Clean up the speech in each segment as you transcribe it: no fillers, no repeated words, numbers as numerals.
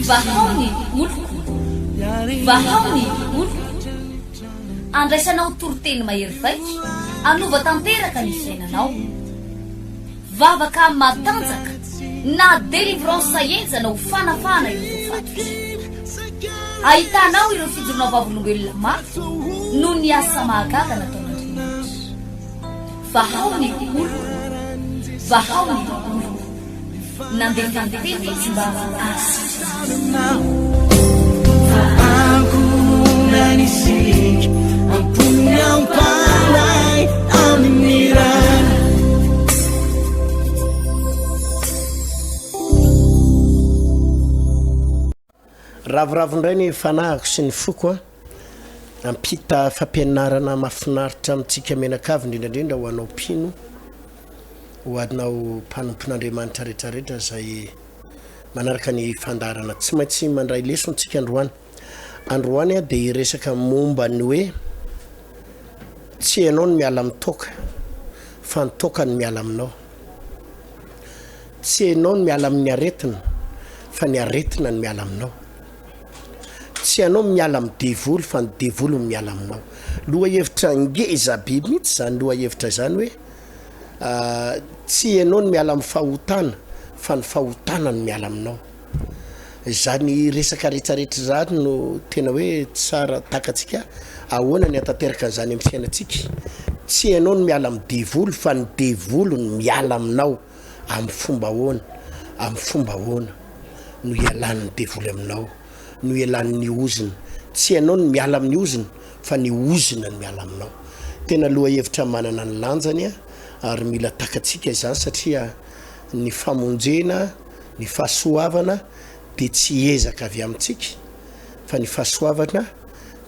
vahaony oloko vahaony oloko andraisanao toroteny mahery vaika anova tanteraka ny fiainanao vavaka matanjaka na délivrance enjana ho fanafana ireo fatotra ahitanao ireo fijoronao vavolombelona mafy no ny asa mahagaga nataon'Andriamanitra vahaony oloko vahaony oloko nandehandeha izy mba Nanisik ampunyang palay aminiran ravoravo ny fanahako sy ny foko ampita fampianarana mafinaritra amintsika menakavy indrindra ho anao pino ho anao mpanompon'Andriamanitra rehetrarehetra zay manaraka ny fandarana tsy maintsy mandray lesontsika androany dia resaka momba ny hoe tsy ianao ny miala amitoka fa ny toka ny miala aminao tsy ianao ny miala amin'ny aretina fa ny aretina ny miala aminao tsy ianao miala amin'ny devoly fa ny devoly ny miala aminao loha hevitra ngeza biby mihitsy zany loha hevitra zany hoe tsy ianao ny miala amin'ny fahotana fa ny fahotana ny miala aminao zany resaka rehetrarehetra zany no tena hoe tsara takatsika ahoana ny atateraka zany amin'ny fiainatsika tsy ianao ny miala amin'ny devoly fa ny devoly ny miala aminao amin'ny fomba ahoana no ialan'ny devoly aminao no ialan'ny ozina tsy ianao ny miala amin'ny ozina fa ny ozina ny miala aminao tena loha hevitra manana ny lanjany ary mila takatsika izany satria ny famonjena ny fahasoavana dia tsy ezaka avy amintsika fa ny fahasoavana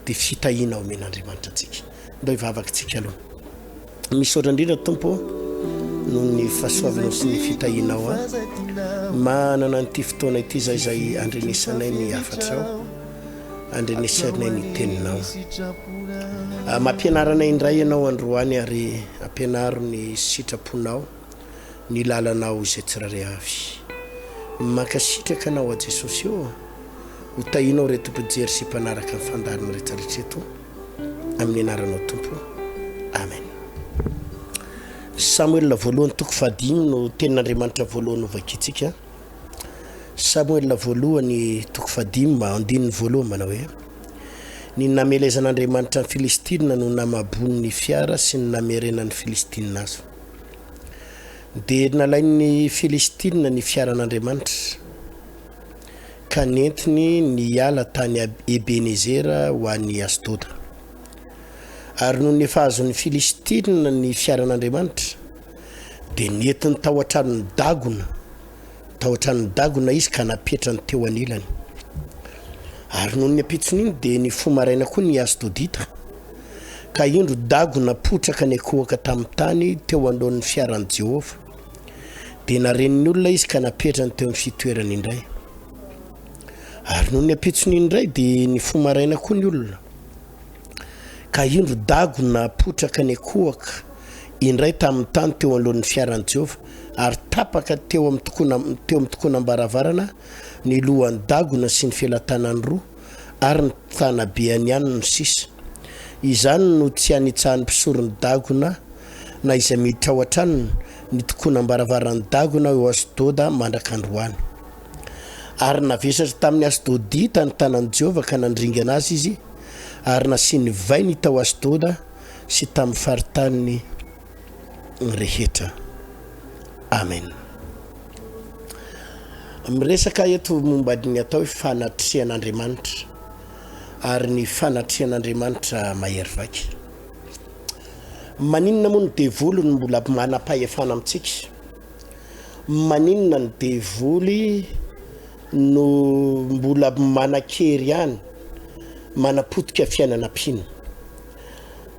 dia fitahiana omen'Andriamanitra antsika ndao ivavakantsika aloha misy oatra indrindra tompo no ny fahasoavana sy ny fitahianao manana nyity fotoana ity zay andrenesanay ny afatrao andrenesanay ny teninao mampianaranay indray ianao androany ary ampianaro ny sitraponao ny lalanao izay tsirairay avy makasitraka anao a Jesosy io ho tahinao re tompo jery sy mpanaraka ny fandarina rehetrarehetra eto amin'ny anaranao tompo amen. Samuel voalohany toko 5 no tenin'Andriamanitra voalohany ovakitsika Samuel voalohany toko 5 andininy voalohany manao hoe ny namelezan'Andriamanitra ny Filistina no namabon'ny fiara sy ny namerenan'ny Filistina azo dia nalain'ny Filistina ny fiaran'Andriamanitra ka nentiny ny ala tany Ebenezera ho an'ny Asdoda ary no nefa azon'ny Filistina ny fiaran'Andriamanitra dia nentiny tao an-tranony dagona izy ka napetrany teo anilany ary no ny apitson'iny dia ny fomaraina koa ny Asdodita ka indro dagona potraka ny akohaka tamin'ny tany teo andohan'ny fiaran'i Jehova dia nareniny olona izy ka napetrany teo amin'ny fitoerany indray ary no ny apitsony indray dia ny fomaraina koa ny olona ka indro dagona potraka ny akohaka indray tamin'ny tany teo alohan'ny fiaran'i Jehova ary tapaka teo amin'ny tokonam-baravarana ny lohan'ny dagona sy ny felatanany roa ary ny tanabeany ihany no sisa izany no tsy anitsahan'ny mpisoron'ny dagona na izay miditra ao an-tranony ny tokonam-baravarany dagona eo Asdoda mandrak'androany ary navesatra tamin'ny Asdodita ny tanan'i Jehova ka nandringa anazy izy ary nasiany vainy tao Asdoda sy tamin'ny faritany rehetra amen. Miresaka eto momba ny atao hoe fanatrian'Andriamanitra ary ny fanatrian'Andriamanitra mahery vaika maninona moa ny devoly no mbola manam-pahefana amintsika maninona ny devoly no mbola manakery ihany manapotika fiainana pino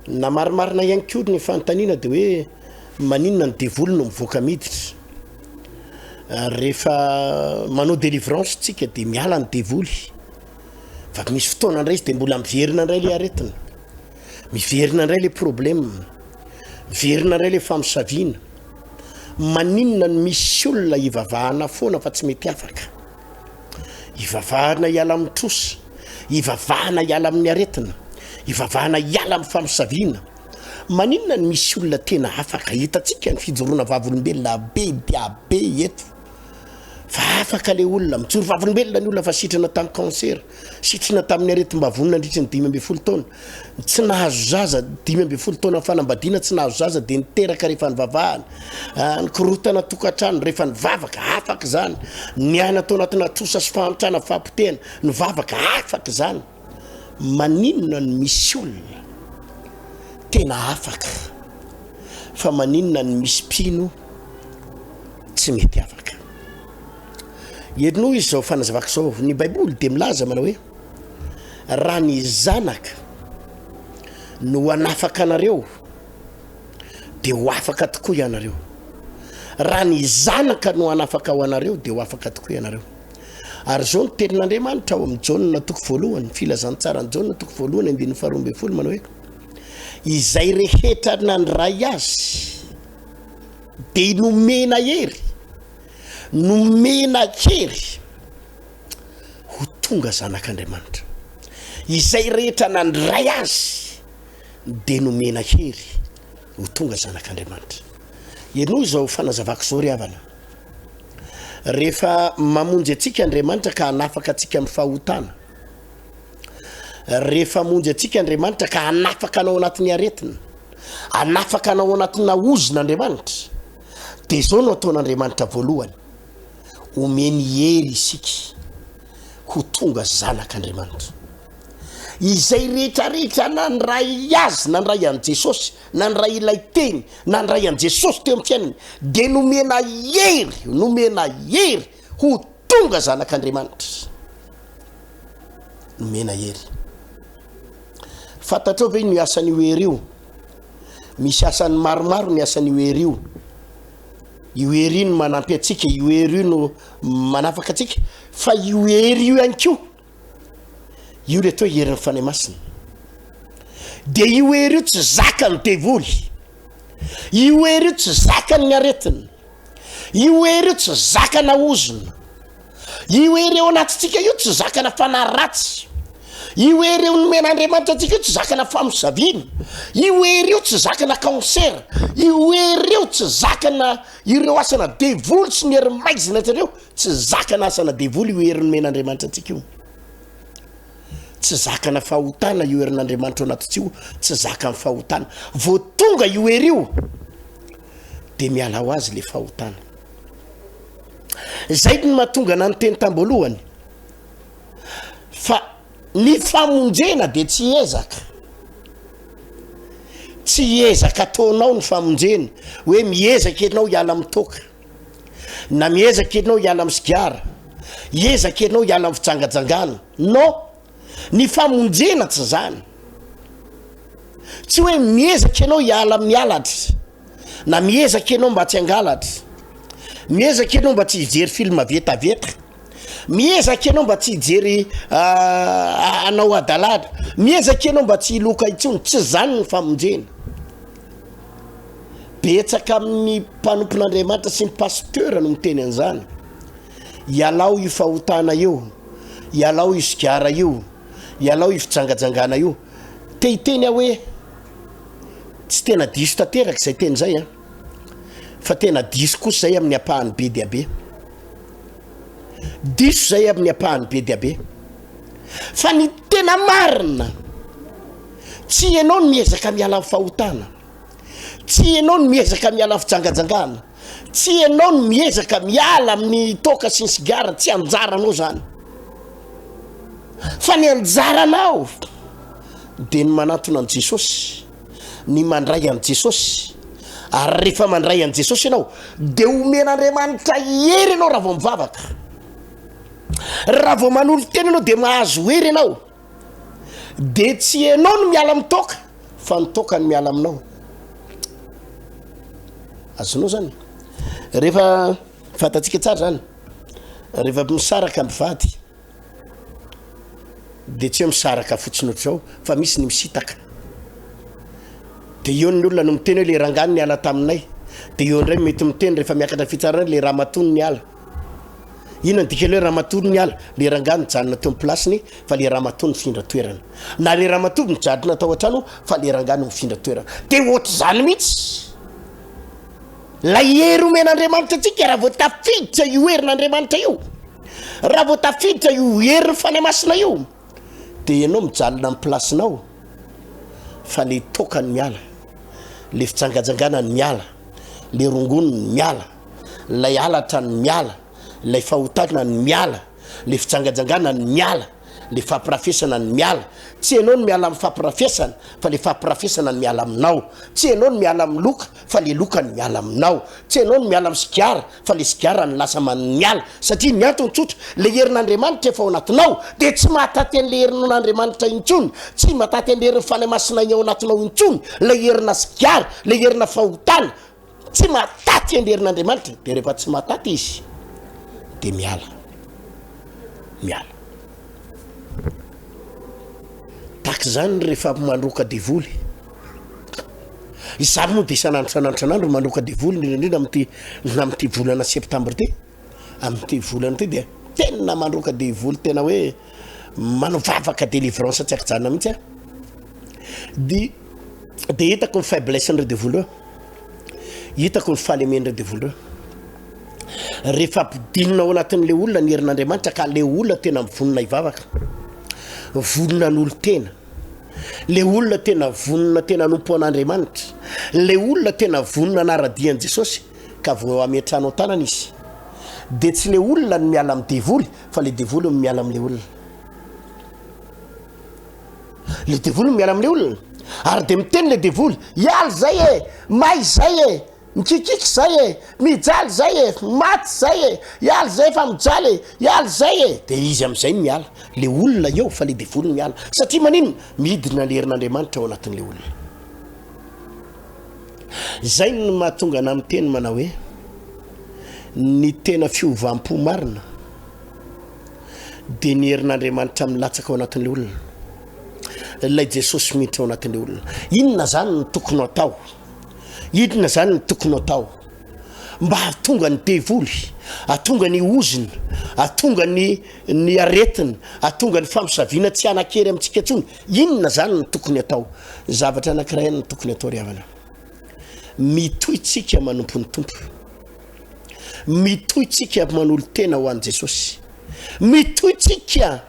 na marimarina ihany koa ny fanontaniana dia hoe maninona ny devoly no mivoaka miditra rehefa manao délivrance tsika dia miala ny devoly fa misy fotoana indray izy dia mbola miverina indray le aretina miverina indray le problème miverina indray le famosaviana maninona ny misy olona ivavahana foana fa tsy mety afaka. Ivavahana iala amin'ny trosa, ivavahana iala amin'ny aretina, ivavahana iala amin'ny famosaviana. Maninona ny misy olona tena afaka? Hitantsika ny fijoroana vavolombelona be dia be eto. Fa afaka le olona mijoro vavolombelona ny olona fa sitrana tamin'ny cancer, sitrana tamin'ny aretim-bavony nandritra ny 5 taona, tsy nahazo zaza 5 taona fanambadiana, tsy nahazo zaza dia niteraka rehefa nivavahana, nikorotana tokantrano rehefa nivavaka, afaka zany. Niana tao anatina trosa sy fahantrana fahampotena, nivavaka, afaka zany. Maninona ny misy olona tena afaka fa maninona ny misy pino tsy mety afaka. Edno izy zao fanazavako zao, ny Baiboly dia milaza manao hoe raha ny zanaka no anafaka anareo dia ho afaka tokoa ianareo. Raha ny zanaka no anafaka ho anareo dia ho afaka tokoa ianareo. Ary zao ny tenin'Andriamanitra ao amin'ny Jaona toko 1, filazantsara ny Jaona toko 1 andiny 12 manao hoe izay rehetra nandray azy dia nomena hery, nomena hery ho tonga zanak'Andriamanitra. Izay rehetra nandray azy dia nomena hery ho tonga zanak'Andriamanitra. Ianao izao fanazavako zao ry havana. Rehefa mamonjy antsika Andriamanitra ka hanafaka antsika amin'ny fahotana, rehefa mamonjy antsika Andriamanitra ka hanafaka anao anatin'ny aretina, hanafaka anao anatina ozina Andriamanitra, dia izao no ataon'Andriamanitra voalohany, omeny hery isika ho tonga zanak'Andriamanitra. Izay rehetrarehetra nandray azy, nandray an Jesosy, nandray ilay teny, nandray an Jesosy teo amin'ny fiainany, dia nomena hery ho tonga zanak'Andriamanitra. Nomena hery. Fantatrao ve ny asan'io hery io? Misy asany maromaro ny asan'io hery io. Io hery no manampy antsika, io hery io no manafaka antsika, fa io hery io ihany koa, io le atao herin'ny fanahy masina. Dia io hery io tsy zakany devoly, io hery io tsy zakany aretina, io hery io tsy zakana ozina, io hery eo anatintsika io tsy zakana fanahy ratsy, io hery eo nomen'Andriamanitra antsika io tsy zakana famosaviana, io hery io tsy zakana cancer, io hery io tsy zakana ireo asana devoly sy ny hery-maizina atrareo, tsy zakana asana devoly io hery nomen'Andriamanitra antsika io. Tsy zakana fahotana io herin'Andriamanitra ao anatintsika, tsy zakany fahotana. Vao tonga io hery io dia miala ho azy le fahotana. Zay no mahatonga na ny teny tamboalohany fa ny famonjena dia tsy ezaka. Tsy ezaka ataonao ny famonjena hoe miezaka ianao hiala amin'ny toka, na miezaka ianao hiala amin'ny sigara, miezaka ianao hiala amin'ny fijangajangana. Non, ny famonjena tsy zany. Tsy hoe miezaka ianao hiala amin'ny alatra, na miezaka ianao mba tsy hangalatra, miezaka ianao mba tsy hijery film vetaveta, miezaka ianao mba tsy hijery anao adalada, miezaka ianao mba tsy hiloka intsony. Tsy zany ny famonjena. Betsaka amin'ny mpanompon'Andriamanitra sy ny pasteur no miteny an'izany. Ialao io fahotana io, ialao io sigara io, ialao io fijangajangana io. Te hiteny hoe tsy tena diso tanteraka izay teny zay, fa tena diso kosa zay amin'ny apahany be dia be. Diso zay amin'ny apahany be dia be. Fa ny tena marina, tsy ianao no miezaka miala amin'ny fahotana, tsy ianao no miezaka miala amin'ny fijangajangana, tsy ianao no miezaka miala amin'ny toka sy ny sigara, tsy anjaranao zany. Fa ny anjaranao dia ny manatona an Jesosy, ny mandray an Jesosy. Ary rehefa mandray an Jesosy ianao dia omen'Andriamanitra hery ianao raha vao mivavaka. Raha vao manolo tena ianao dia mahazo hery ianao. Dia tsy ianao no miala amin'ny toka, fa ny toka no miala aminao. Azonao zany. Rehefa fantatsika tsara zany, rehefa misaraka mivady dia tsy hoe misaraka fotsiny ohatr'izao, fa misy ny misitaka. Dia eo ny olona no miteny hoe le rangano niala taminay, de eo ndray mety miteny rehefa miakatra fitsarana le raha matony ny ala ina ndika le raha matony ny ala le rangano janona teo amin'ny plasiny fa le raha matony mifindra toerana na le raha matony mijadona tao an-trano fa le rangano mifindra toerana de ohatra zany mihitsy la hery omen'Andriamanitra atsika raha vao tafiditra io herin'Andriamanitra io raha vao tafiditra io herin'ny fanahy masina io de ianao mijalona amin'ny plasinao fa le tokany miala le fitsangajangana ny miala le rongoniny miala lay alatra ny miala lay fahotana ny miala le fitsangajangana ny miala le fampirafesana ny miala tsy ianao ny miala amin'ny fampirafesana fa le fampirafesana ny miala aminao tsy ianao ny miala amin'ny loka fa le loka ny miala aminao tsy ianao ny miala amin'ny sigara fa le sigara ny lasa man'ny miala satria ny antony tsotra le herin'Andriamanitra efa ao anatinao de tsy mahataty an'le herin'Andriamanitra intsony tsy mahataty an'le herin'ny fanahy masina ao anatinao intsony le herina sigara le herina fahotana tsy mahataty an'le herin'Andriamanitra de rehefa tsy mahataty izy de miala tak zany rehefa mandroka devoly izaho moa de sanandro mandroka devoly indrindra amty volana septambra ty amty volana ty de tena mandroka devoly tena hoe manovavaka délivrance tsy akijana mihitsy de hitako ny faiblesse nre devoly hitako ny falemen're devoly rehefa ampidinina ao anatin'le olona ny herin'Andriamanitra ka le olona tena mivonona ivavaka vonona n'olo tena le olona tena vonona tena nompo an'Andriamanitra le olona tena vonona naradian'i Jesosy ka vao ametrano tanana izy de tsy le olona ny miala amin'ny devoly fa le devoly miala amin'le olona le devoly miala amin'le olona ary de miteny le devoly ial zay may zay mikikiky zay mijaly zay maty zay ial zay fa mijaly ial zay de izy am'izay miala le olona eo fa le devoly miala satria manino midina le herin'Andriamanitra ao anatin'le olona zay no mahatonga ana amin'ny teny manao hoe ny tena fiovam-po marina de ny herin'Andriamanitra milatsaka ao anatin'le olona lay Jesosy miditra ao anatin'le olona inona zany ny tokony atao idina zany ny tokony atao mba atonga ny devoly atonga ny ozina atonga ny aretina atonga ny fampisaviana tsy anakery amintsika tsony inona zany ny tokony atao zavatra anankiray ny tokony atao ry havana mitoytsika manompo ny tompo mitoytsika manolo tena ho an'i Jesosy mitoytsika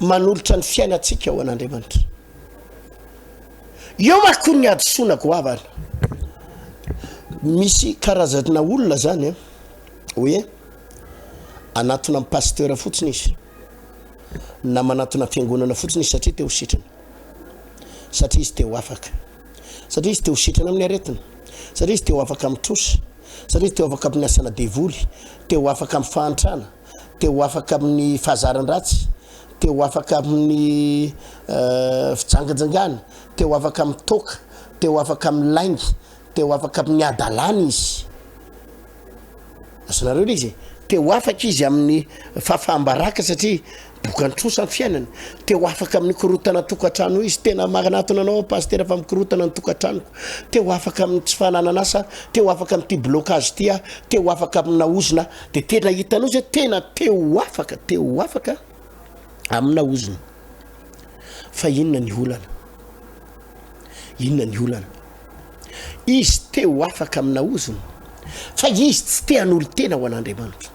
manolotra ny fiainatsika ho an'Andriamanitra eo mako ny adosonako havana misy karazana olona zany hoe anatona amin'ny pasteur fotsiny izy na manatona fiangonana fotsiny izy satria teo sitrana satria izy teo afaka satria izy teo sitrana amin'ny aretina satria izy teo afaka amin'ny trosa satria izy teo afaka amin'ny asana devoly teo afaka amin'ny fahantrana teo afaka amin'ny fahazaran-dratsy teo afaka amin'ny fijangajangana teo afaka amin'ny toka teo afaka amin'ny laingy teo afaka amin'ny adalana izy asanareo izy teo afaka izy amin'ny fahafahambaraka satria bokany trosa ny fiainany teo afaka amin'ny korotana tokantrano izy tena magnatona anao pasteur fa mikorotana ny tokantranoko teo afaka amin'ny tsy fanananasa teo afaka amin'ny ty blocage tya teo afaka amina ozina de tena hitanao zay tena teo afaka amina ozina fa inona ny olana izy teo afaka amina ozina fa izy tsy te hanolo tena ho an'Andriamanitra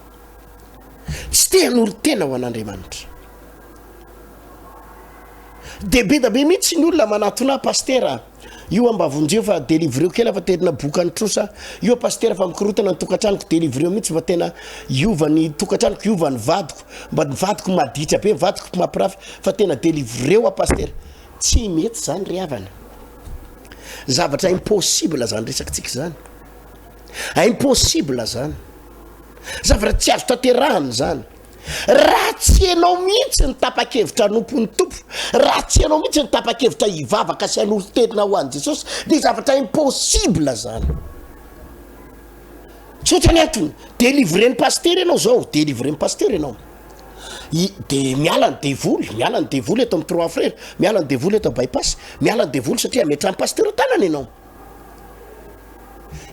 tsy te hanolo tena ho an'Andriamanitra de be da be mihitsy ny olona manatona pasteur io ambavonjeo fa délivreo kely fa tena bokany trosa io pasteur fa mikorotana ny tokantranoko délivreo mihitsy fa tena iova ny tokantranoko iova ny vadiko mba ny vadiko maditra be vadiko mampirafy fa tena délivreo a pasteur tsy mety zany ry havana zavatra impossible zany resakitsika zany impossible zany zavatra tsy azo tanterahana zany raha tsy ianao mihitsy ny tapa-kevitra nompony tompo raha tsy ianao mihitsy ny tapa-kevitra hivavaka sy hanolo tena ho an'i Jesosy de zavatra impossible zany tsotra ny antony délivreny pasteur ianao zao délivreny pasteur ianao de miala ny devoly eto amin'ny trois frères miala ny devoly eto bypass miala ny devoly satria ametrany pasteur tanana ianao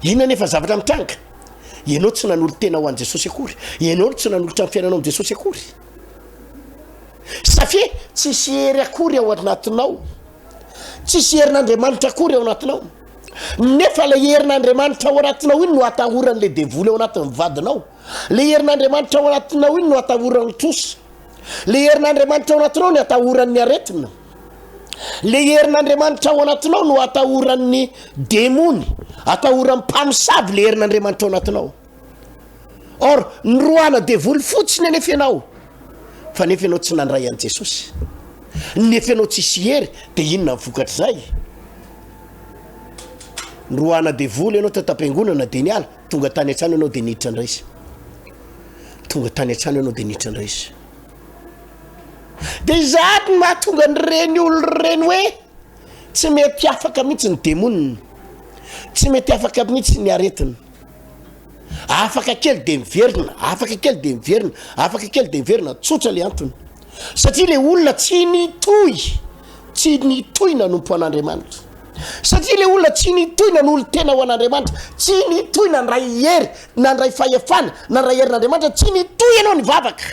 Inona nefa zavatra mitranga? Ianao tsy nanolo tena ho an' Jesosy akory. Ianao tsy nanolotra ny fiainanao amin'ny Jesosy akory. Safia tsisy hery akory ao anatinao. Tsisy herin'Andriamanitra akory ao anatinao. Nefa le herin'Andriamanitra ao anatinao iny no atahoran'le devoly ao anatin'ny vadinao. Le herin'Andriamanitra ao anatinao iny no atahoran'ny trosa. Le herin'Andriamanitra ao anatinao no atahoran'ny aretina. Le herin'Andriamanitra ao anatinao no atahoran'ny demony, atahoran'ny mpamosavy le herin'Andriamanitra ao anatinao. Or ny roana devoly fotsiny anefa ianao, fa nefa ianao tsy nandray an' Jesosy. Nefa ianao tsisy hery, dia inona ny vokatr'izay? Ny roana devoly ianao tatam-piangonana dia niala, tonga tany an-trano ianao dia niditra andraisy. Tonga tany an-trano ianao dia niditra andraisy. Dia izany no mahatonga nyreny olona reny hoe tsy mety afaka mihitsy ny demonina, tsy mety afaka mihitsy ny aretina. Afaka kely dia miverina, afaka kely dia miverina, afaka kely dia miverina, tsotra le antony. Satria le olona tsy nitohina nompo an'Andriamanitra. Satria le olona tsy nitohina n'olo tena ho an'Andriamanitra, tsy nitohina nandray hery, nandray fahefana, nandray herin'Andriamanitra, tsy nitohy ianao ny vavaka.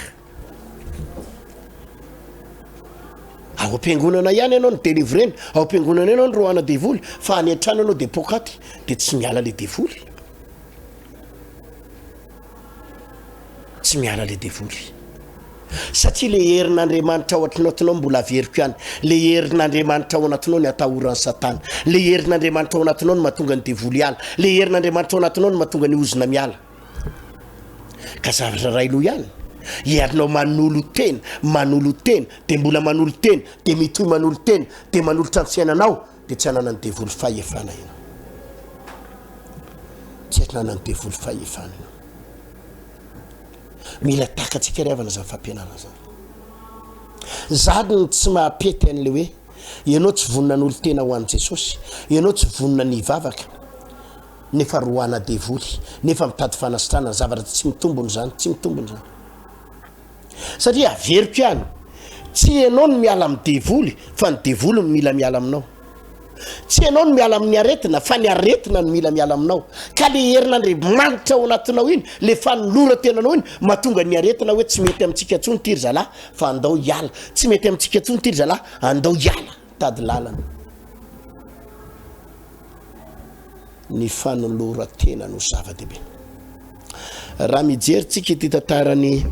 Ao am-piangonana ihany ianao ny délivrena, ao am-piangonana ianao ny roana devoly, fa any an-trano ianao dia pokaty, dia tsy miala le devoly. Tsy miala le devoly. Satria le herin'Andriamanitra ao anatinao mbola averiko ihany. Le herin'Andriamanitra ao anatinao ny atahoran'ny Satana. Le herin'Andriamanitra ao anatinao no mahatonga ny devoly ala. Le herin'Andriamanitra ao anatinao no mahatonga ny ozina miala. Ka zavatra ray loha ihany. Ianao manolo tena, dia mbola manolo tena, dia mitohy manolo tena, dia manolotra ny fiainanao, dia tsy hanana ny devoly fahefana ina. Tsy hanana ny devoly fahefana ina. Mila takatsika ry havana zany fampianarana zany. Zadiny tsy mahapety an'le hoe ianao tsy vonina n'olo tena ho an' Jesosy, ianao tsy vonina ny vavaka, nefa roana devoly, nefa mitady fanasitrana zavatra tsy mitombony zany, tsy mitombony zany. Satria averiko ihany, tsy ianao no miala amin'ny devoly, fa ny devoly no mila miala aminao. Tsy ianao no miala amin'ny aretina, fa ny aretina no mila miala aminao. Ka le herin'Andriamanitra ao anatinao iny, le fanolora tenanao iny, mahatonga ny aretina hoe tsy mety amintsika intsony ity ry zalahy, fa andao hiala. Tsy mety amintsika intsony ity ry zalahy, andao hiala, tady lalana. Ny fanolora tena no zava-dehibe. Raha mijery tsika ity tantarany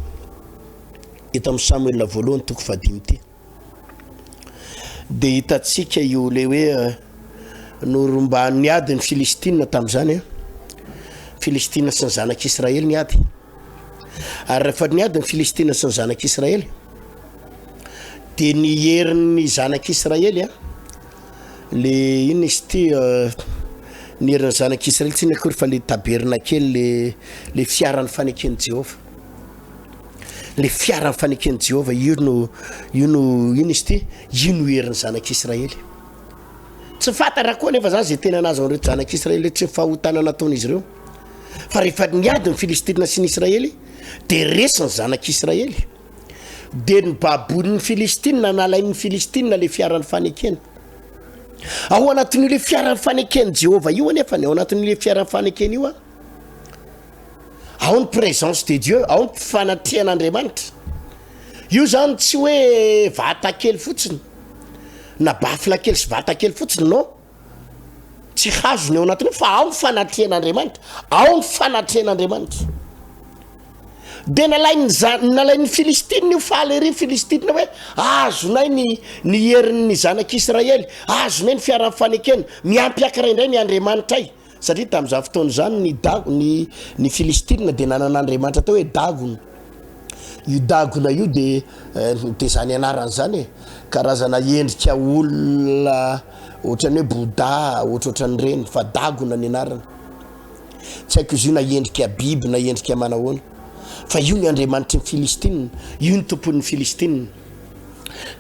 eto amin'ny Samuel voalohany toko 5 ty, dia hitatsika io le hoe noromba niady ny Filistina tamin'izany, Filistina sy ny zanak'Israely niady. Ary rehefa niady ny Filistina sy ny zanak'Israely, dia niherin'ny zanak'Israely le iny izy ty niherin'ny zanak'Israely tsy nakory fa le taberna kely le fiaran'ny faneken'i Jehova. Le fiaran'ny faneken'i Jehova io no ino izy ty, io no herin'ny zanak'Israely. Tsy fantatra koa nefa zany zay tena anazy ao reto zanak'Israely tsy fahotana nataon'izy ireo. Fa rehefa niady ny Filistina sy ny Israely, dia resy ny zanak'Israely, dia ny babonin'ny Filistina nalain'ny Filistina le fiaran'ny fanekena. Ao anatin'io le fiaran'ny faneken'i Jehova io anefa ao anatin'io le fiaran'ny fanekena io ao ny présence de Dieu, ao ny fanatrehan'Andriamanitra. Io zany tsy hoe vata kely fotsiny, na bafila kely sy vata kely fotsiny, no. Tsy hazony ao anatin'io, fa ao ny fanatrehan'Andriamanitra, ao ny fanatrehan'Andriamanitra. Dia nalain'ny Filistina io faalery Filistina hoe azonay ny herin'ny zanak'Israely, azonay ny fiaran'ny fanekena, miampy akaraindray ny Andriamanitray. Satria tamin'izany fotoana zany ny Filistina dia nanan'Andriamanitra tao hoe dagona. Io dagona io dia zany anarany zany karazana endrika olona ohatrany hoe Bouddha, ohatran'ireny, fa dagona ny anarany. Tsy haiko izy io na endrika biby na endrika manahoana, fa io ny Andriamanitry ny Filistina, io ny tompon'ny Filistina.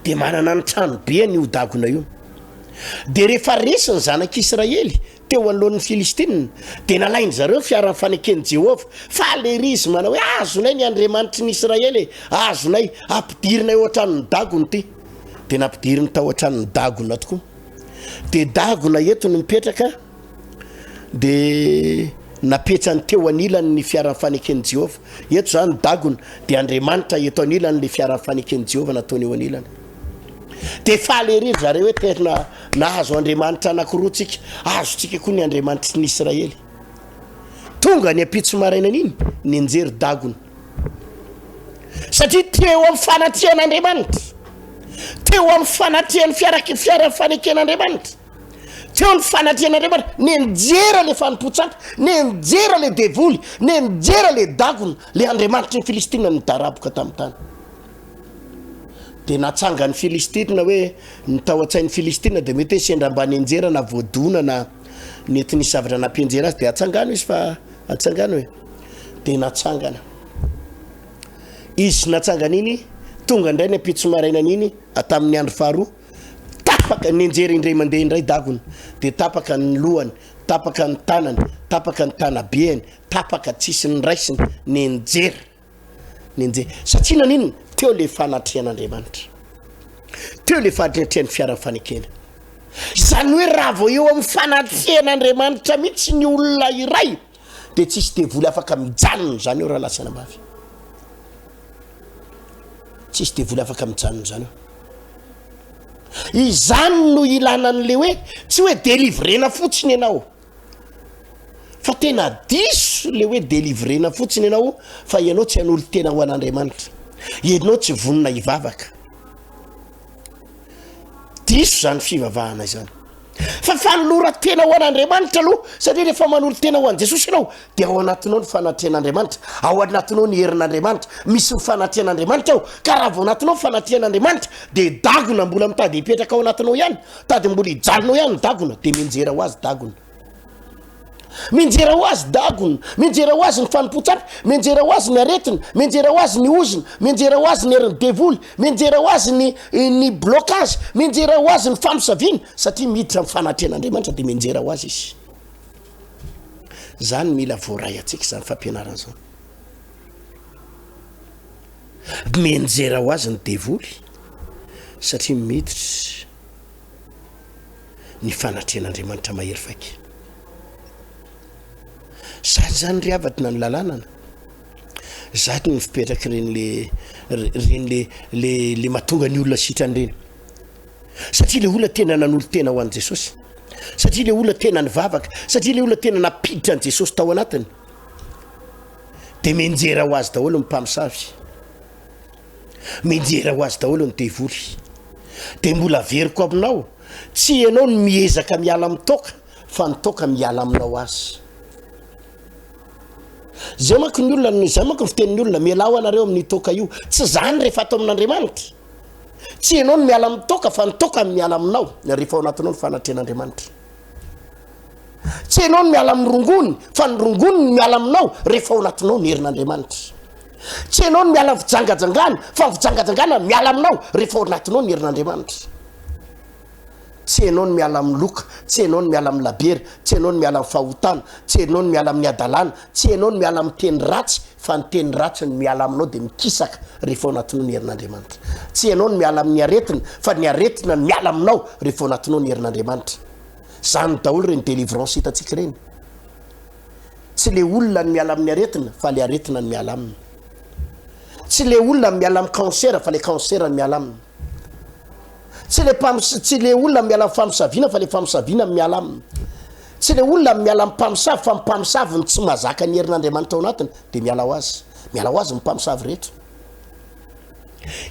Dia manana ny tranobe io dagona io. Dia rehefa resy ny zanak'Israely teo anoloan'ny Filistina, dia nalainy zareo fiaran'ny faneken'i Jehova, fa le izy manao hoe azonay ny Andriamanitry ny Israely, azonay ampidirinay ao an-tranon'ny dagona ty. Dia nampidiriny tao an-tranon'ny dagona tokoa. Dia dagona eto no mipetraka de napetrany teo anilany ny fiara fanekeny Jehova eto zany dagona de Andriamanitra eto anilany le fiara fanekeny Jehova nataony eo anilany de faly ery zareo hoe tena nahazo Andriamanitra anakiroatsika azotsika koa ny Andriamanitra ny Israely tonga ny apitso marainany iny ny anjery dagona satria teo amin'ny fanatrehan'Andriamanitra teo amin'ny fanatrehan'ny fiara faneken'Andriamanitra teo ny fanatrehan'Andriamanitra ny anjera le fanompotsaka ny anjera le devoly ny anjera le dagona le Andriamanitra ny Filistina ny daraboka tamin'ny tany de natsanga ny Filistina hoe nitao atsain'ny Filistina de mety sendra ambany anjera na voadona na nety ny zavatra nampianjera azy de atsangano izy fa atsangano hoe de natsangana izy natsangana iny tonga indray ny apitso marainany iny atamin'ny andro faharoa tapaka ny anjera indray mandeha indray dagona de tapaka ny lohany tapaka ny tanany tapaka ny tanabeany tapaka tsisy ny raisiny ny anjera satria nanino teo le fanatrehan'Andriamanitra teo le fanatrehan'ny fiara fanekena zany hoe raha vao eo amin'ny fanatrehan'Andriamanitra mihitsy ny olona iray de tsisy devoly afaka mijanona zany eo raha lasana ambavy tsisy devoly afaka mijanona zany eo izany no ilanan'le hoe tsy hoe délivrena fotsiny ianao fa tena diso le hoe délivrena fotsiny ianao fa ianao tsy an'olo tena ho an'Andriamanitra ianao tsy vonona hivavaka diso zany fivavahana izany fa fanolora tena ho an'Andriamanitra aloha satria rehefa manolo tena ho an' Jesosy ianao de ao anatinao ny fanatrehan'Andriamanitra ao anatinao ny herin'Andriamanitra misy fanatrehan'Andriamanitra ao ka raha vao anatinao fanatrehan'Andriamanitra de dagona mbola mitady hipetraka ao anatinao ihany tady mbola hijalonao ihany dagona de minjera ho azy dagona minjera ho azy dagona minjera ho azy ny fanompotsaka minjera ho azy ny aretina minjera ho azy ny ozina minjera ho azy ny herin'ny devoly minjera ho azy ny blocage minjera ho azy ny famosavina satria miditra amin'ny fanatrehan'Andriamanitra de minjera ho azy izy zany mila voaray atsika zany fampianarana zao minjera ho azy ny devoly satria miditra ny fanatrehan'Andriamanitra mahery faiky zany riavatina ny lalanana zany ny fipetraka reny le mahatonga ny olona sitrany reny satria le olona tena nanolo tena ho an' Jesosy satria le olona tena nivavaka satria le olona tena napiditra an' Jesosy tao anatiny de minjera ho azy daholo ny mpamosavy minjera ho azy daholo ny devoly de mbola veriko aminao tsy ianao ny miezaka miala amitoka fa nitoka miala aminao azy zay manko ny olona zay manko fitenin'ny olona mialao anareo amin'ny toka io tsy zany rehefa atao amin'Andriamanitra tsy ianao ny miala amitoka fa nitoka miala aminao rehefa ao anatinao ny fanatrehan'Andriamanitra tsy ianao ny miala amin'rongony fa ny rongony ny miala aminao rehefa ao anatinao ny herin'Andriamanitra tsy ianao ny miala vijangajangana fa vijangajangana miala aminao rehefa ao anatinao ny herin'Andriamanitra tsy ianao ny miala amin'ny loka tsy ianao ny miala amin'ny labery tsy ianao ny miala amin'ny fahotana tsy ianao ny miala amin'ny adalana tsy ianao ny miala amin'ny teny ratsy fa ny teny ratsy ny miala aminao de mikisaka rehefa ao anatinao ny herin'Andriamanitra tsy ianao ny miala amin'ny aretina fa ny aretina ny miala aminao rehefa ao anatinao ny herin'Andriamanitra zany daholo reny délivrance hitatsika reny tsy le olona ny miala amin'ny aretina fa le aretina ny miala aminy tsy le olona ny miala amin'ny cancer fa le cancer ny miala aminy tsy le olona miala amin'ny famosavina fa le famosavina miala aminy tsy le olona miala amin'ny mpamosavy fa mpamosavy ny tsy mazaka ny herin'Andriamanitra ao anatiny de miala ho azy ny mpamosavy rehetra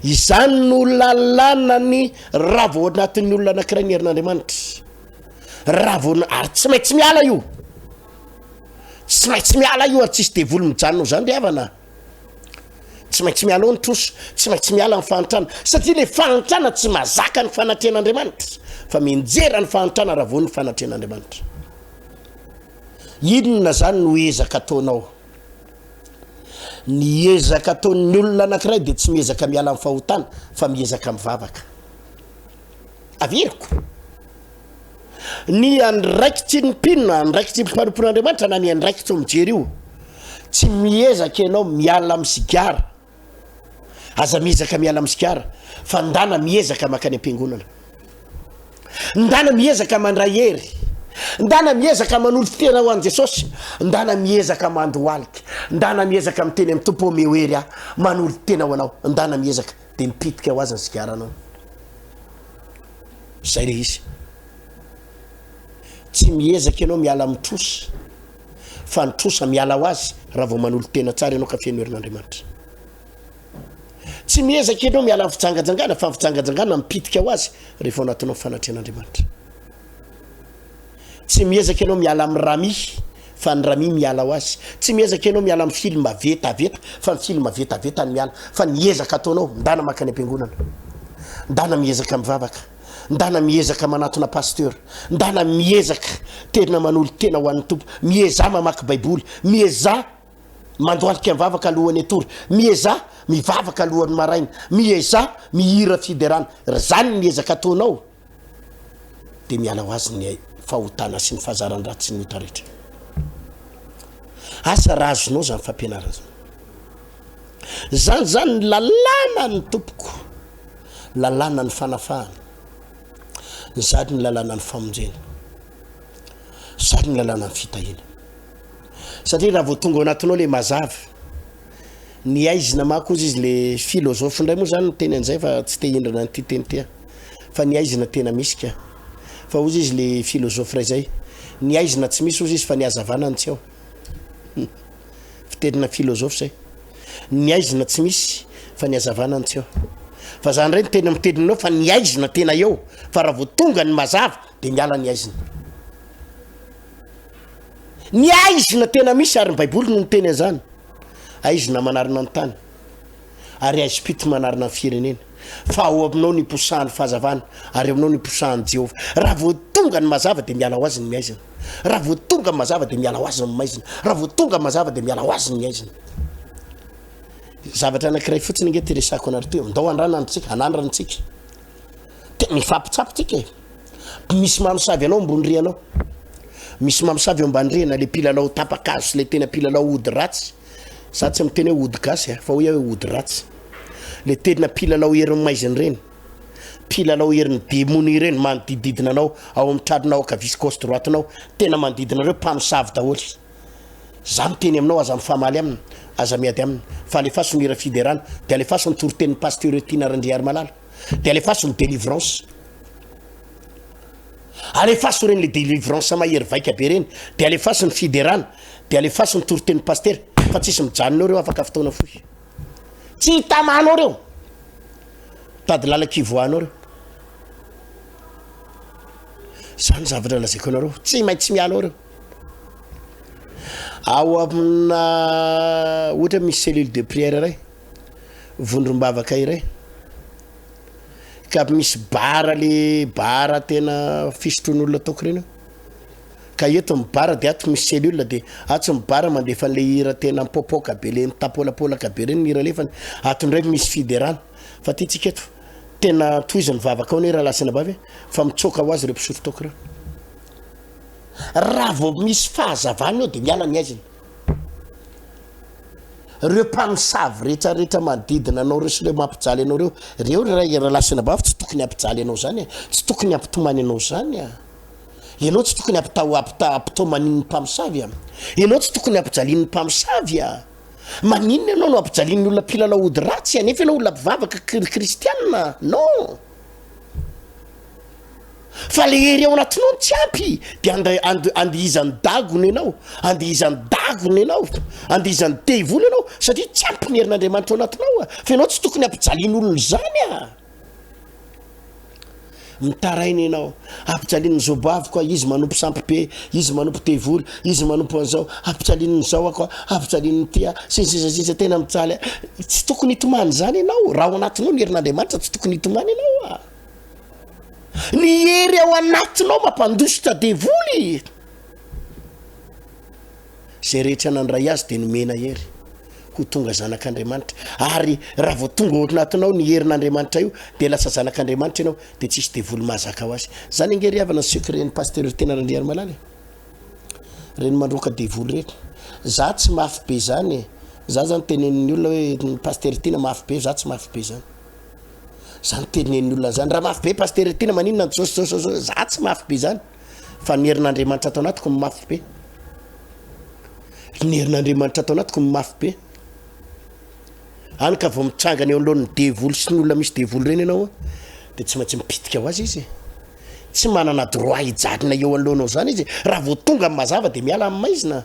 izany no lalana ny raha vao anatin'ny olona anankiray ny herin'Andriamanitra raha vao ary tsy maintsy miala io ary tsisy devoly mijanona zany ry havana tsy maintsy miala ao ny troso tsy maintsy miala ny fahantrana satria le fahantrana tsy mazaka ny fanatrehan'Andriamanitra fa minjera ny fahantrana raha vao ny fanatrehan'Andriamanitra inona zany no ezaka ataonao ny ezaka ataon'ny olona anankiray de tsy miezaka miala amin'ny fahotana fa miezaka mivavaka averiko ny andraikitsy ny mpinona andraikitsy mpanompon'Andriamanitra na ny andraikitsy mijery io tsy miezaka ianao miala amin'ny sigara aza miezaka miala amin'ny sigara fa ndana miezaka makany am-piangonana ndana miezaka mandray hery ndana miezaka manolo tena ho an Jesosy, ndana miezaka mandoalika, ndana miezaka miteny amin'ny tompo mehoery a manolo tena ho anao, ndana miezaka de mipitika ho azy ny sigaranao. Zay le izy. Tsy miezaka ianao miala mitrosa, fa nitrosa miala ho azy raha vao manolo tena tsara ianao ka feno herin'Andriamanitra. Tsy miezaka ianao miala fijangajangana, fa fijangajangana mipitika ho azy rehefa anatinao fanatrehan'Andriamanitra. Tsy miezaka ianao miala amin'ny rami, fa ny rami miala ho azy. Tsy miezaka ianao miala amin'ny film vetaveta, fa ny film vetaveta ny miala, fa niezaka ataonao ndana maka ny am-piangonana, ndana miezaka mivavaka, ndana miezaka manatona pasteur, ndana miezaka tena manolo tena ho an'ny tompo, mieza mamaky baiboly, mieza mandoalika mivavaka alohan'ny atory, mieza mivavaka alohan'ny maraina, mieza mihira fiderana. Zany miezaka ataonao de miala ho azy ny fahotana sy ny fahazaran-dratsy sy ny ota rehetra. Asa raha azonao zany fampianarana zany ny lalàna ny tompoko, lalàna ny fanafahana, sady ny lalàna ny famonjena, sady ny lalàna ny fitahina. Satria raha vao tonga ao anatinao le mazava, ny aizina mako izy le filôzôfy ndray moa zany ny teny an'izay fa tsy te hindrana nyty teny tia, fa ny aizina tena misy ka, fa ozy izy le filôzôfy ray zay, ny aizina tsy misy ozy izy fa ny hazavana ny tsy ao. Fitenina filôzôfy zay, ny aizina tsy misy fa ny hazavana ny tsy ao. Fa zany reny tena miteninao fa ny aizina tena eo, fa raha vao tonga ny mazava de miala ny aizina. Ny aizina tena misy ary ny baiboly no miteny an'izany. Aizina manarina ny tany ary aizim-pito manarina ny firenena, fa ao aminao ny posahan'ny fahazavana ary aminao ny posahan'ny Jehova. Raha vao tonga ny mazava de miala ho azy ny miaizina, raha vao tonga ny mazava de miala ho azy ny maizina, raha vao tonga ny mazava de miala ho azy ny aizina. Zavatra anankiray fotsiny nge ty resako anareo teo, ndao andranantsika, anandrantsika, mifampitsapitsika e. Misy mamosavy anao ambony rianao, misy mamosavy ambany rena, le pilalao tapakazo, le tena pilalao ody ratsy. Sa tsy miteny hoe ody gasy fa hoe ody ratsy. Le tena pilalao herin'ny maiziny reny, pilalao herin'ny démoni reny manodididina anao ao amin'ny tradinao akavisy gauche droite-nao, tena manodidina reo mpamosavy daholy. Za miteny aminao aza mifamaly aminy, aza miady aminy, fa alefaso ny hira fiderana, de alefaso ny toroten'ny Pasteur Hery Tiana Randriarimalala, de alefaso ny délivrance, alefaso reny le délivrance mahery vaika be reny, de alefaso ny fiderana, de alefaso ny toroten'ny pasteur, fa tsisy mijanonao reo afaka fotoana fohy, tsy hitamanao reo, tady lalakivoanao reo. Zany zavatra lazaiko anareo, tsy maintsy mianao reo. Ao amina ohatra misy cellule de prière ray, vondrom-bavaka iray, ka misy bara, le bara tena fisotron'olona ataoko reny, ka eto mibara de ato misy cellule de ato mibara mandefa le hira tena mipopoka be, le mitapolapolaka be reny hira lefany, ato ndraiky misy fiderana. Fa ty tsika eto tena toizany vavaka ao ny raha lasina bavy fa mitsoka ho azy reo mpisotro taoko reo. Raha vao misy fahazavana eo de miala ny aizina. Reo mpamosavy rehetrarehetra manodidina anao reo sy le mampijaly anao reo raha lasina bavy tsy tokony hampijaly anao zany, tsy tokony hampitomany anao zany. Ianao tsy tokony ampitomanin'ny mpamosavy, ianao tsy tokony hampijalian'ny mpamosavy. Maninona ianao no hampijalian'ny olona mpilalao ody ratsy, anefa ianao olona mpivavaka kristianina? Non. Fa le hery ao anatinao tsy ampy, de andihizany dagony ianao, andihizany dagony ianao, andihizany devoly ianao, satria tsy ampy ny herin'Andriamanitra ao anatinao, fa ianao tsy tokony hampijalian'olona zany. Mitaraina ianao, hampijalian'ny zobavy koa, izy manompo sampy be, izy manompo devoly, izy manompo an'izao, hampijalian'ny zao akoa, hampijalian'ny tia, sisa tena mijaly. Tsy tokony hitomany zany ianao, raha ao anatinao ny herin'Andriamanitra tsy tokony hitomany ianao. Ny hery ao anatinao mampandositra devoly. Zay rehetra nandray azy de nomena hery ho tonga zanak'Andriamanitra, ary raha vao tonga ao anatinao ny herin'Andriamanitra io de lasa zanak'Andriamanitra ianao, de tsisy devoly mahazaka ho azy. Zany ange ry havana ny secret-n'ny Pasteur Hery Tiana Randriarimalala, reny mandroka devoly rehetra. Za tsy mafy be zany, za zany tenen'ny olona hoe Pasteur Hery Tiana mafy be, za tsy mafy be zany. Zany tenen'ny olona zany, raha mafy be Pasteur Hery Tiana maninona za tsy mafy be zany, fa ny herin'Andriamanitra atao anatiko mafy be. Ny herin'Andriamanitra atao anatiko mafy be. Any ka vao mitsangana eo anoloan'ny devoly sy ny olona misy devoly reny ianao dia tsy maintsy mipitika ho azy izy. Tsy manana droit hijanona eo anoloanao zany izy. Raha vao tonga amin'ny mazava dia miala amin'ny maizina.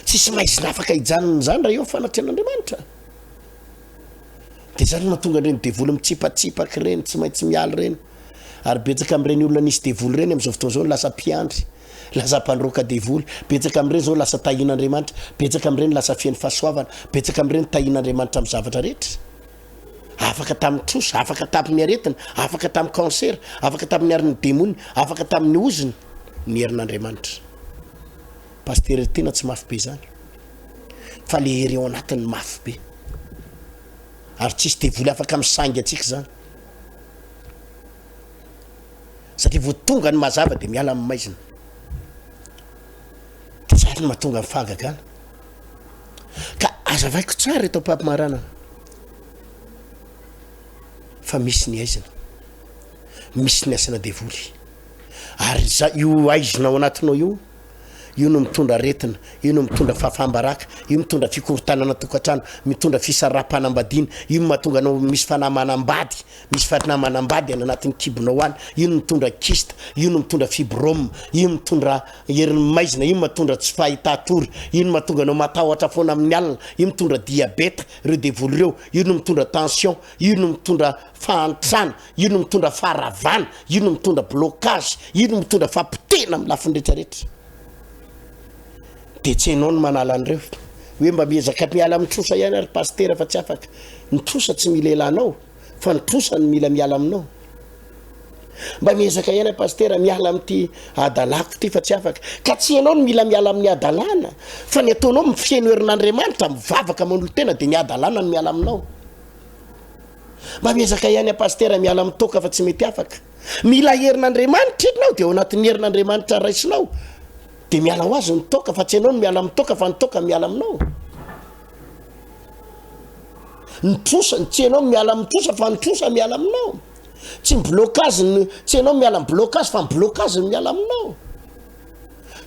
Tsisy maizina afaka hijanona zany raha eo fanatrehan'Andriamanitra. Dia zany mahatonga ireny devoly mitsipatsipaka ireny tsy maintsy miala ireny. Ary betsaka amin'ireny olona nisy devoly ireny amin'izao fotoana izao lasa mpiandry, lasa mpandroaka devoly. Betsaka amin'ireny izao lasa tahian'Andriamanitra, betsaka amin'ireny lasa fihain'ny fahasoavana, betsaka amin'ireny tahian'Andriamanitra amin'ny zavatra rehetra. Afaka tamin'ny trosa, afaka tamin'ny aretina, afaka tamin'ny cancer, afaka tamin'ny arin'ny démoni, afaka tamin'ny oziny, ny herin'Andriamanitra. Pasteur Hery Tiana tsy mafy be zany. Fa le hery ao anatiny mafy be. Ary tsisy devoly afaka misangy atsika zany. Satria vao tonga ny mazava dia miala amin'ny maizina. Dia zany mahatonga ny fahagagana. Ka azavaiko tsara eto ampampimarana fa misy ny aizina, misy ny asana devoly. Ary io aizina ao anatinao io no mitondra aretina, io no mitondra fahafahambaraka, io mitondra fikorontanana tokantrano, mitondra fisarapanambadiana, io mahatonga anao misy fanamanambady, misy fanamanambady any anatin'ny kibonao any, io no mitondra kista, io no mitondra fibrome, io mitondra herin'ny maizina, io matondra tsy fahitatory, io no mahatonga anao matahotra foana amin'ny alina, io mitondra diabeta, ireo devoly ireo, io no mitondra tension, io no mitondra fahantrana, io no mitondra faharavana, io no mitondra blocage, io no mitondra fampitena amin'ny lafiny rehetrarehetra. Dia tsy ianao no manala an'ireo hoe mba miezaka miala amin'ny trosa ihany ary pasteur fa tsy afaka. Ny trosa tsy mila elanao fa ny trosa no mila miala aminao. Mba miezaka ihany pasteur miala amin'ity adalako ty fa tsy afaka. Ka tsy ianao no mila miala amin'ny adalana fa ny ataonao mifiaino herin'Andriamanitra mivavaka manolo tena dia ny adalana no miala aminao. Mba miezaka ihany pasteur miala amin'ny toka fa tsy mety afaka. Mila herin'Andriamanitra ianao dia ao anatin'ny herin'Andriamanitra raisinao dia miala ho azy ny toka fa tsy ianao no miala amin'ny toka fa ny toka miala aminao. Ny trosa tsy ianao miala amin'ny trosa fa ny trosa miala aminao. Tsy blocage tsy ianao miala amin'ny blocage fa ny blocage miala aminao.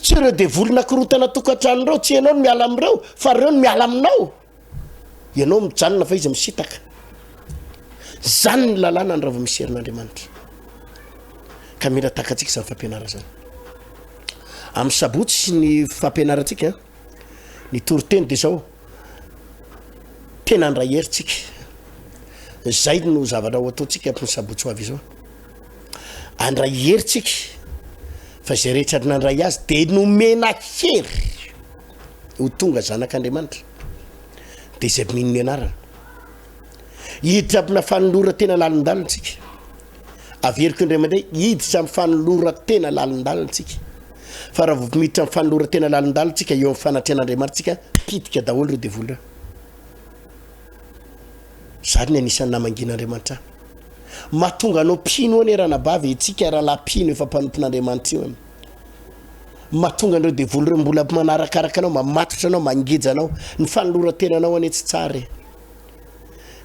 Tsy ireo devoly nakorotana tokantrano ireo tsy ianao no miala amin'ireo fa ireo no miala aminao. Ianao mijanona fa izy misitaka. Zany ny lalàna ny raha vao misy herin'Andriamanitra. Ka mila takatsika izany fampianarana zany. Amin'ny sabotsy sy ny fampianarantsika ny toriteny dia zao tena andray herintsika. Zay no zavatra ho ataontsika amin'ny sabotsy ho avy izao. Andray herintsika fa izay rehetra nandray azy dia nomena hery ho tonga zanak'Andriamanitra. Dia izay mino ny anarana hiditra amina fanoloran-tena lalindalitsika. Averiko indray mandeha hiditra amin'ny fanoloran-tena lalindalitsika. Fa raha vao miditra amin'ny fanoloran-tena lalindalitsika eo amin'ny fanatrehan'Andriamanitra pitika daholo ireo devoly ireo. Zany ny anisan'ny namangin'Andriamanitra. Mahatonga anao pino any ranabavy itsika rahalahy pino efa mpanompon'Andriamanitra io. Mahatonga an'ireo devoly ireo mbola manarakaraka anao, mamatotra anao, mangeja anao, ny fanoloran-tena anao any tsy tsara.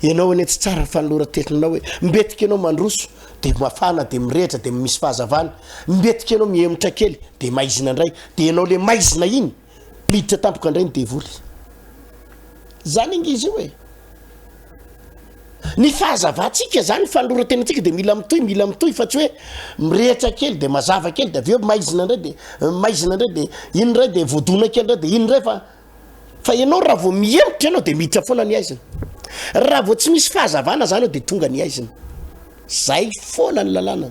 Ianao any tsy tsara fanoloran-tenanao hoe mbetika ianao mandroso dia mafana dia mirehitra dia misy fahazavana. Mbetika ianao mihemotra kely dia maizina indray dia ianao le maizina iny miditra tampoka indray ny devoly. Zany ingizy io e. Ny fahazavantsika zany fanoloran-tenantsika dia mila mitohy fa tsy hoe mirehitra kely dia mazava kely dia avy eo maizina indray dia iny indray dia voadona kely indray dia iny indray fa ianao raha vao mihemotra ianao dia miditra foana ny aizina. Raha vao tsy misy fahazavana zany dia tonga ny aizina. Zay foana ny lalàna.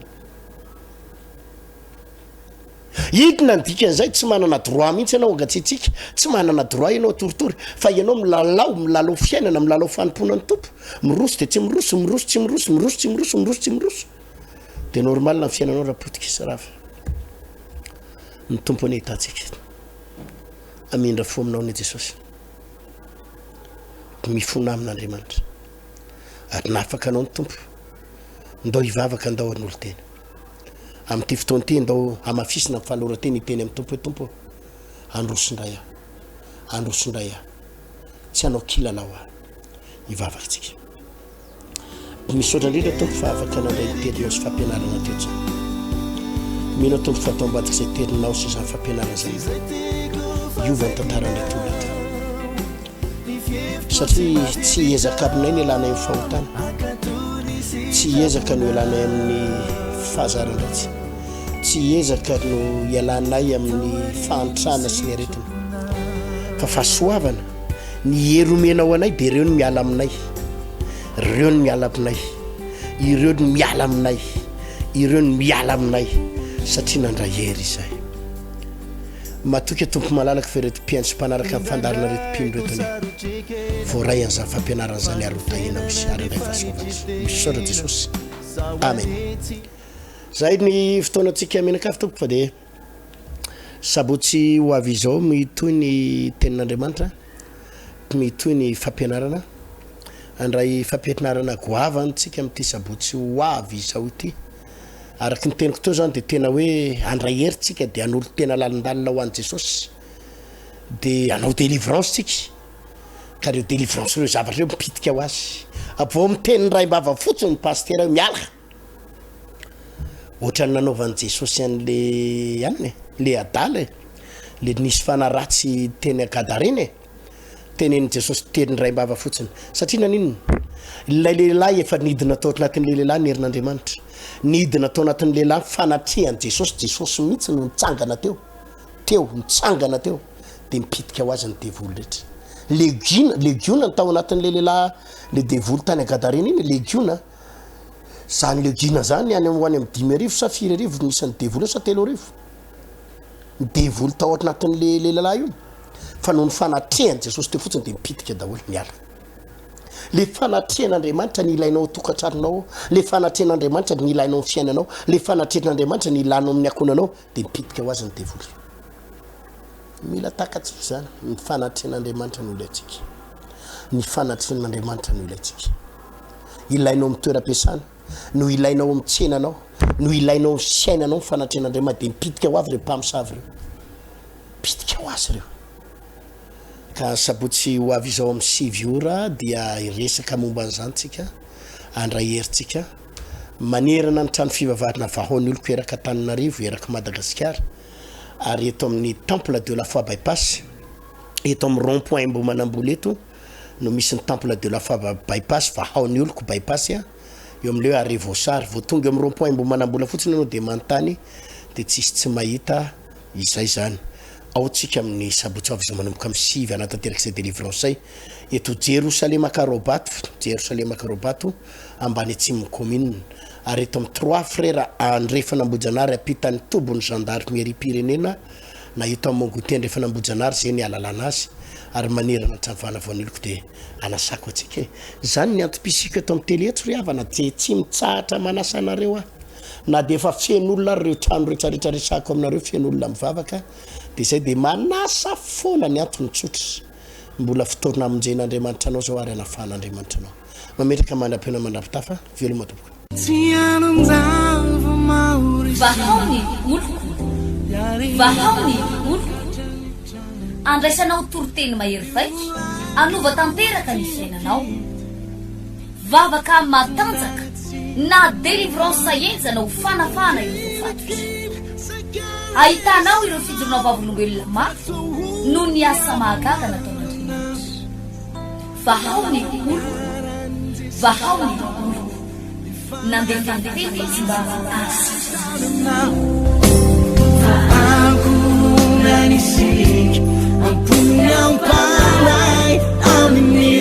Hidina ny dikan'izay tsy manana droit mihitsy ianao angatsitsika, tsy manana droit ianao toritory fa ianao milalao fiainana, milalao fanompona ny tompo. Miroso dia tsy miroso, miroso tsy miroso, miroso tsy miroso, miroso tsy miroso. Dia normal ny fiainanao raha potika sarafa. Ny tompo ny hitantsika. Amindra fo aminao ny Jesosy. Mifona amin'Andriamanitra. Ary nafaka anao ny tompo. Ndao hivavaka ndao an'olo tena. Amin'ity fotoana ity ndao hamafisina amin'ny fanoloran-tena hiteny amin'ny tompo hoe tompo androsondray aho. Androsondray aho. Tsy hanao kilalao aho. Hivavaka tsika. Misaotra indrindra tompo fa afaka nandray ny telinao sy fampianarana teo tsara. mino tompo fataombatsika izay terinao sy izany fampianarana zay iovany tantarany tolatra satria tsy ezaka aminay ny ilanay amin'ny fahotana, tsy ezaka no ilanay amin'ny fahazaran-dratsy, tsy ezaka no ialanay amin'ny fahantrana sy ny aretina fa fahasoavana ny heromenao anay dia ireo ny miala aminay, ireo ny miala aminay, ireo ny miala aminay, ireo ny miala aminay satria nandray hery izay matoky tompo malalaka fa reto mpiaino sy mpanaraka amin'ny fandarina reto mpino retony voaray an'izany fampianarana zany arotahinao izy ary indray fahasoavana misy saora Jesosy amen. Zay ny fotoanantsika mianakafy tompo fa dia sabotsy ho avy izao mitoy ny tenin'Andriamanitra, mitoy ny fampianarana andray fampianarana goavantsika amin'ity sabotsy ho avy izao ity. Araky ny teniko teo zany dia tena hoe andray herintsika dia an'olo tena lalindalina ho an'i Jesosy dia anao délivrance tsika ka reo délivrance reo zavatra reo mipitika ho azy avao miteny ray mbava fotsiny ny pasteur miala ohatrany nanaovan'i Jesosy an'le aniny le adaly le nisy fanaratsy teny Gadareny tenen'i Jesosy teny ray mbava fotsiny satria naninona ilay lehilahy efa nidina tao anatin'le lehilahy ny herin'Andriamanitra, nidina tao anatin'ny lehilahy fanatrehan'i Jesosy mihitsy no mitsangana mitsangana teo dia mipitika ho azy ny devoly rehetra. Legiona tao anatin'le lehilahy le devoly tany Gadareny iny legiona zany legiona zany any ho any amin'ny 5,000 sa 4,000 misy ny devoly sa 3,000 ny devoly tao anatin'le lehilahy io fa noho ny fanatrehan'i Jesosy teo fotsiny dia mipitika daholo miala. Le fanatrehan'Andriamanitra ny ilainao tokantranonao, le fanatrehan'Andriamanitra ny ilainao amin'ny fiainanao, le fanatrehan'Andriamanitra ny ilanao amin'ny akonanao dia mipitika ho azy ny devoly. Mila takatsika zany ny fanatrehan'Andriamanitra no ilaitsika, ny fanatrehan'Andriamanitra no ilaitsika. Ilainao amin'ny toeram-piasana, no ilainao amin'ny tsenanao, no ilainao amin'ny fiainanao ny fanatrehan'Andriamanitra dia mipitika ho avy ireo mpamosavy ireo, mipitika ho azy ireo. Ka sabotsy ho avy izao amin'ny 7 ora dia iresaka momba an'izantsika andray herintsika manerana ny trano fivavahana vahoany oloko eraka Tananarivo eraka Madagasikara ary eto amin'ny temple de la foi bypass eto amin'ny rond-point Mbomanambola eto no misy ny temple de la foi bypass vahoany oloko bypass eo amin'ileo Arivosary vao tonga amin'ny rond-point Mbomanambola fotsiny anao dia manontany dia tsisy tsy mahita izay zany. Ao tsika amin'ny sabotsy avy izao manomboka amin'ny 7 anatanteraka izay délivrance zay eto Jerosalema Karobato ambany atsimo commune ary eto amin'ny 3 frères andrefana Ambojanary apitan'ny tobony gendarmerie pirenena na eto amin'ny Mongote andrefana Ambojanary zay ny alalana azy ary manerana trano vaniloko dia anasako atsika zany ny antopisiko eto amin'ny télé eto ry havana dia tsy mitsahatra manasa anareo na dia efa fen'olona reo trano rehetrarehetra resako aminareo fen'olona mivavaka dia izay dia manasa foana ny antony tsotra mbola fotoana amonjen'Andriamanitra anao zao ary anafahan'Andriamanitra anao mametraka mandram-piona mandrapitafa veloma tompoko. Vahaony oloko andraisanao toroteny mahery vaika anova tanteraka ny fiainanao vavaka matanjaka na délivrance saenjana ho fanafana ireo fatotra ahitanao ireo fijorona vavolombelona mafy no ny asa mahagaga nataon'Andriamanitra. Vahaony oloko nandefandefy izy mba Aku nanisik, ampunnya pandai, amin'y